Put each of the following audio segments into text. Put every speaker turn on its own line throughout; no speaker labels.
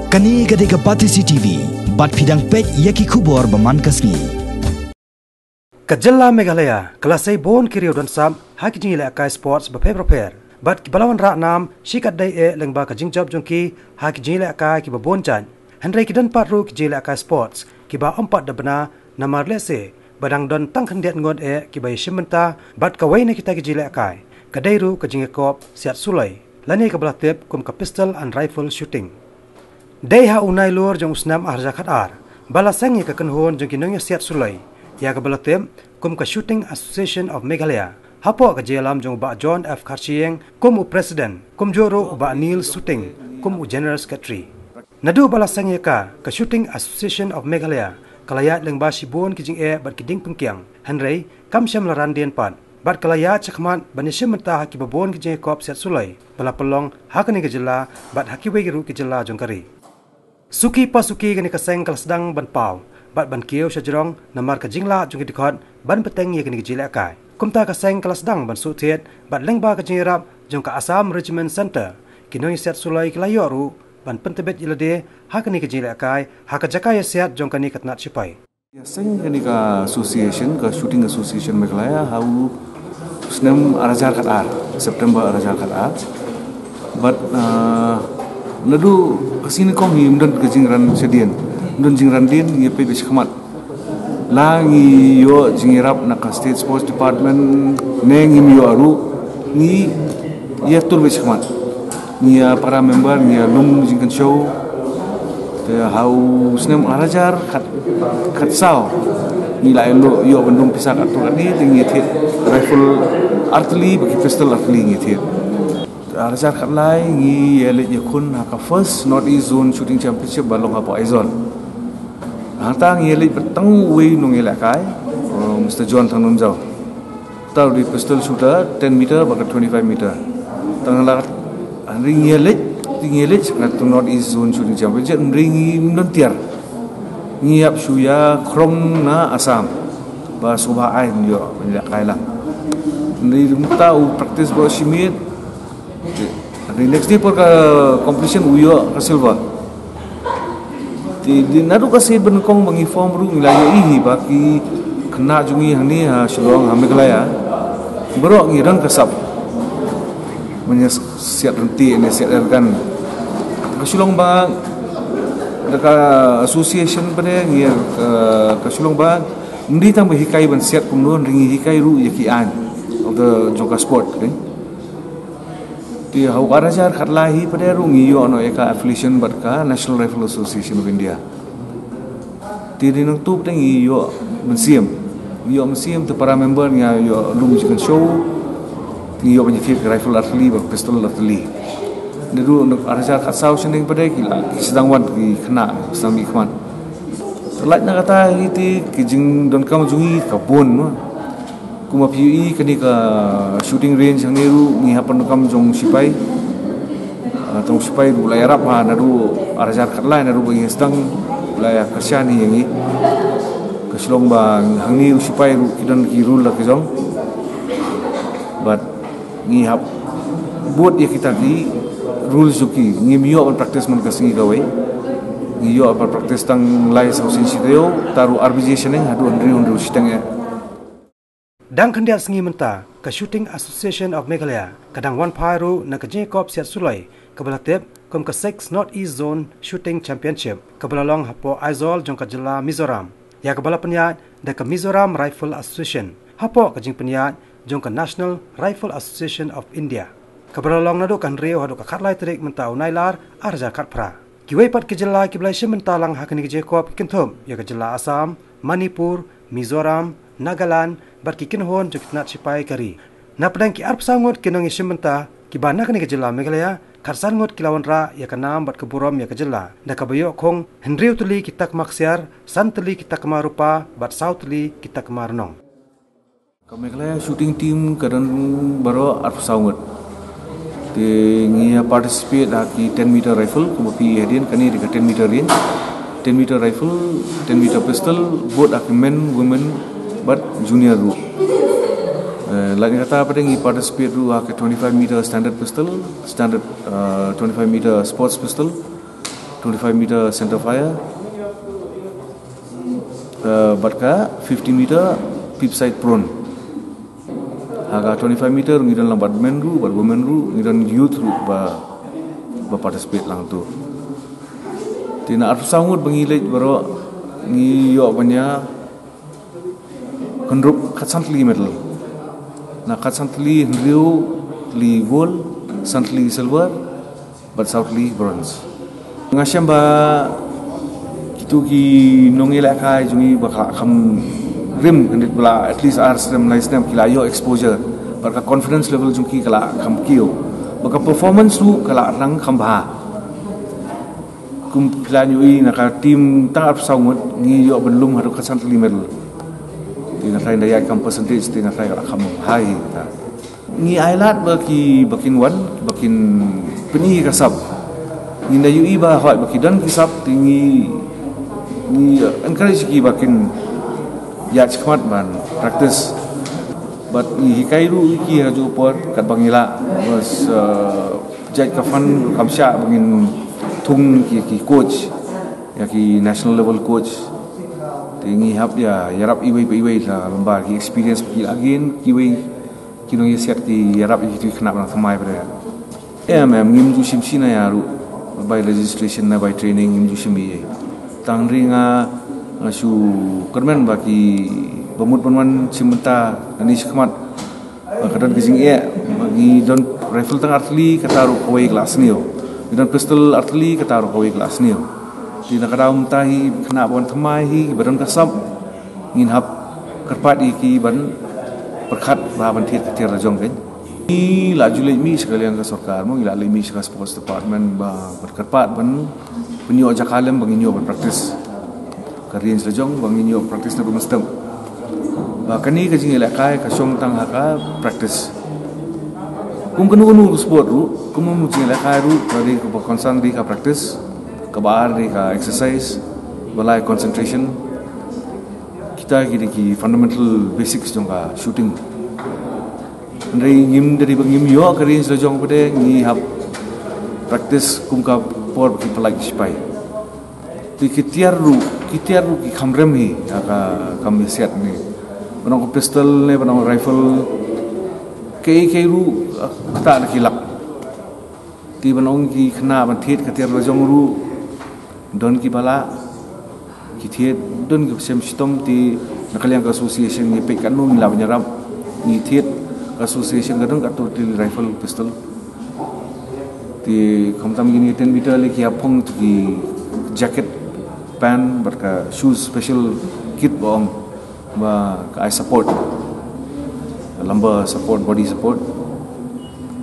Kani gade ka Pati CTV, bat pidang pet yaki kubor baman kasni.
Kajalla Meghalaya, kelasai bon kiriu dan sam, haki jingi le akai sports berper. Bat kibalawan rak nam, shikat day lengba kajing job jongki, haki jingi le akai ki babon jan. Hendrai kidan patru ki jingi le akai sports, kiba empat dabena namar lese, badang don tang hendiat ngon kiba yishimenta, bat kawai na kita ki jingi le akai. Kadairu kajingi kop siat sulai. Lani ka belatip kum ka pistol and rifle shooting. Day ha unai lor jong usnam arja khatar. Bala sangi ka kanhon jong kinong siat sulai. Ya ka belatip kum ka Shooting Association of Meghalaya. Hapo ka jelam jong ba John F. Kharchieng kum u president, kum joro ba Neil Suting, kum u general secretary. Nadu bala sangi ka Shooting Association of Meghalaya. Kalayat leng ba sibon kijing bat kiding pengkiang. Henry kam syam laran dien pan. Bat kalayat cakman banishim mentah ki babon kijing kop siat sulai. Bala pelong hakani ke jela bat hakiwe giru ke jela jong kari. Suki pasuki kani kaseng kelasdang ban pau. Bat ban kieu sajerong namar ka jingla jong dikot ban peteng ye kani ke jela kai. Kumta kaseng kelasdang ban sutiet bat lengba ka jingrap jong ka Assam Regiment Center. Kinoi siat sulai kilayoru ban pentebet ilade hakani ke jela kai hakajakai siat jong kani katnat sipai.
Seng kani ka association ka Shooting Association Meghalaya hau Senam arajar katar September arajar katar but nadu kasini kom hi mdan kejingran sedien mdan jingran din ye pe bishkamat langi yo jingirap na ka State Sports Department neng im yo aru ni ye tur bishkamat ni para member ni lum jingkan show te hau senam arajar kat sao ni lai lo yo bandung pisah atur ni tingi thit rifle artillery bagi pistol artillery ni thit arajar kat lai ngi elit yakun ka first North East Zone Shooting Championship balong apa Aizol hang ngi elit petang we nong elakai Mr. John Thangnam Jau tahu di pistol shooter 10 meter bagi 25 meter tangla ngi elit kat North East Zone Shooting Championship ngi mdontiar ngiap suya krom na Assam ba subha ai yo banyak kailang ni tahu praktis bo simit the next day por ka competition uyo ka silver di nadu ka se ben kong bangi form ru ngilaya ihi baki kena jungi hani ha Shillong ha Meghalaya bro ngirang kasap menyes siat renti ni siat ergan ka Shillong bang dekat association pada ngir ke Shillong Bang mndi tang hikai ban siat kumnon ringi hikai ru yakian of the joka sport kan ti hau arajar khatlahi pada ru ngiyo no eka affiliation bat ka National Rifle Association of India ti dinang tu pada ngiyo museum tu para member nya yo lum jikan show ngiyo banyak rifle artillery ba pistol artillery Niru untuk arajar kat sau sending pada kila sedang wan ki kena sami kman. Selain nak kata itu kijing don kam jungi kabun, kuma PUE kini ke shooting range yang niru ni hapan kam jong sipai, tong sipai bulai Arab ha naru arajar kat lain naru bagi sedang bulai kersiani yang ni ke Shillong Bang hang ni sipai kidan kirul lah kijong, but ni hap buat ya kita ki rules juki ngimyo ban practice man kasingi gawai ngiyo ban practice tang lai sausin siteo taru arbitration eng hadu undu sitang ya
dang khandiat singi menta ka Shooting Association of Meghalaya kadang wan phairu na ka Jacob siat sulai kabalatep kom ka 6 North East Zone Shooting Championship kabalalong hapo Aizol jong ka jela Mizoram ya kabala penyat da ka Mizoram Rifle Association hapo ka jing penyat jong ka National Rifle Association of India kabaralong nado kan reo hado ka khatlai trik mentau nailar arja khatpra kiwei pat kejela kiblai sementalang hakani ke Jacob kinthom ya ke jela Assam Manipur Mizoram Nagaland barki kinhon joknat sipai kari napdang ki arp sangot kinong sementa kibana kani ke jela Meghalaya kharsan ngot kilawan ra ya kanam bat keburom ya ke jela da kabayo khong hendriu tuli kitak maksiar santli kitak marupa bat sautli kitak marnong
ka Meghalaya shooting team kadan baro arp sangot ngia participate ki 10 meter rifle kuma pi hedin kani di 10 meter range 10 meter rifle 10 meter pistol both are men women but junior ru lagi kata pada ngi participate ru ke 25 meter standard pistol standard 25 meter sports pistol 25-meter center fire, batka 50-meter peep side prone. Haga 25-meter ngidan lambat men ru, bar women ru, ngidan youth ru ba participate lang tu. Tina arf sangut bangilej baro ngi yo banya kendrup katsantli medal. Na katsantli Rio li gold, santli silver, but southly bronze. Ngasiam ba kitu ki nongila kai jungi ba kham rim kanit bala at least ars rim lai stem kila yo exposure barka confidence level junki kala kham kio baka performance lu kala rang kham ba kum kila nyui na ka team ta ap saungot ngi yo belum haru kasan medal ti na try daya kam percentage ti na try kala kham hai ta ngi ailat baki bakin wan bakin peni kasab ngi na yui ba hoi baki dan kisap tingi ni encourage ki bakin ya cemat man practice but ni hikairu ki haju por kat bangila was jaj kafan kamsha bangin thung ki coach ya ki national level coach tingi hap ya yarap iwei la lamba ki experience ki again ki wei ki no yesiat ki yarap ki kena bang thamai pada ngim ju simsina ya ru by legislation na by training ngim ju simbi tangringa asu kermen bagi pemut penwan simenta ani sekemat kadang kising bagi don rifle tang artillery kataru kawai kelas nio don pistol artillery kataru kawai kelas nio di nakada umtahi kena bon thamai badan kasab ngin hap kerpat iki ban perkat bahan tiat tiar rajong kan ni laju lemi sekalian ke sarkar mo ila lemi ke sports department ba berkerpat ban penyo jakalem banginyo berpraktis karyan sejong banginyo praktis na rumesteng bakani kajing ilakai kasong tang haka praktis kum kenu sport ru kum mujing ilakai ru dari ke concern di ka praktis ke bar di ka exercise balai concentration kita ki fundamental basics jong ka shooting dari ngim dari bangim yo karyan sejong pade ngi hap praktis kum ka por ki pelak spai kitiar ru ki khamrem hi aka kam siat ni banong pistol ne banong rifle ke ru kata kilap ti banong ki khna ban thit katiar rojong ru don ki bala ki thit don ki sem sitom ti nakaliang association ni pek kanu mila banyaram ni thit association gadong ka to rifle pistol ti khamtam gini 10 meter le ki apong ki jacket pan berka shoes special kit bom ba eye support lumbar support body support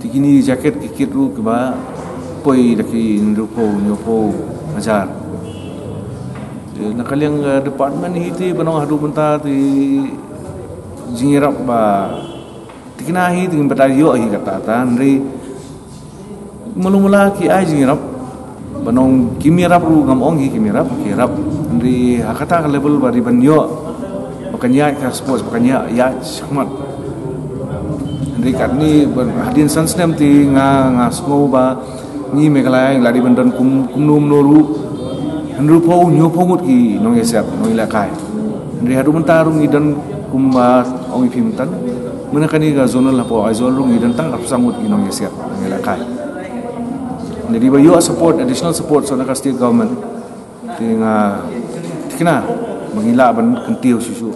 tikini jacket ki kit ru ba poi daki nrupo nyopo ajar nakaliang department ni ti banong hadu benta ti jingerap ba tikina hi tingin batayo hi kata tan ri mula-mula ki ai jingerap banong kimirap ru ngamong hi kimirap kirap ndi hakata level bari banyo makanya ka sports makanya ya sekhmat ndi katni hadin sansnem ti nga smo ba ni megalai lari bandan kumnum noru nru po nyo pongut ki nong yesap nong ilakai ndi hadu mentaru ngidan kumba ong pimtan menakani ga zonal lapo azol ru ngidan tang apsangut ki nong yesap nong ilakai. Jadi bayu support additional support so nak state government tinga tikna mengila ban kentiu susu